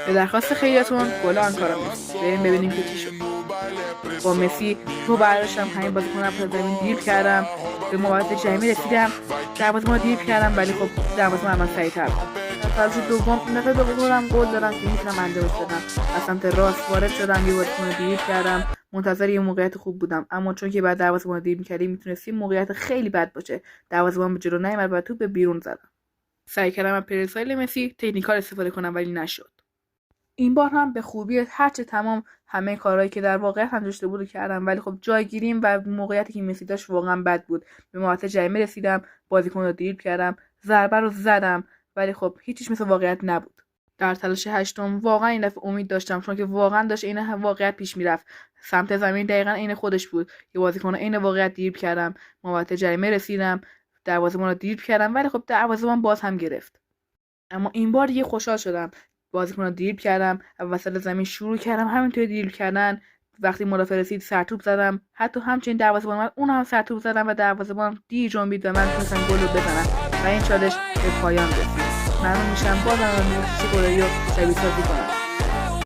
به درخواست خیلیاتون گل آنکارا مسی. بریم ببینیم که چی شد. با مسی تو برداشتم، همین بازیکن رو زمین دریبل کردم، به موقعیت جریمه رسیدم، دروازه‌بان رو دریبل کردم، ولی خب دروازه‌بان من سریع‌تر بود. فاز دوم این دفعه به خودم گل دادم که میتونم انجامش بدم. از سمت راست وارد شدم، یه بازیکن رو دریبل کردم، منتظر یه موقعیت خوب بودم، اما چون که بعد دروازه‌بان رو دریبل کردیم میتونست موقعیت خیلی بد باشه. دروازه‌بان به جلو نیامد و توپ به بیرون زدم. سعی کردم از پرسایل مسی تکنیکال استفاده کنم ولی نشد. این بار هم به خوبی هرچه تمام همه کارهایی که در واقعیت انجام شده بود کردم، ولی خب جایگیریم و موقعیتی که مسی داشت واقعا بد بود. به موقعیت جریمه رسیدم، بازیکن رو دریبل کردم، ضربه رو زدم، ولی خب هیچیش مثل واقعیت نبود. در تلاش هشتم واقعا این دفعه امید داشتم، چون که واقعا داشت این واقعیت پیش میرفت. سمت زمین دقیقاً عین خودش بود. یه بازیکن عین واقعیت دریبل کردم، موقعیت جریمه رسیدم، دروازه‌بان رو دریبل کردم، ولی خب دروازه‌بان باز هم گرفت. اما این بار دیگه خوشحال شدم. بازیکن رو دریبل کردم، از وسط زمین شروع کردم همینطوری دریبل کردن. وقتی مدافع رسید سرتوپ زدم، حتی همچنین دروازه‌بان من اون هم سرتوپ زدم و دروازه‌بان دیر جنبید و من تونستم گل رو بزنم و این چالش به پایان رسید. ممنون میشم بازم از گلری رو شبیه سازی کنم.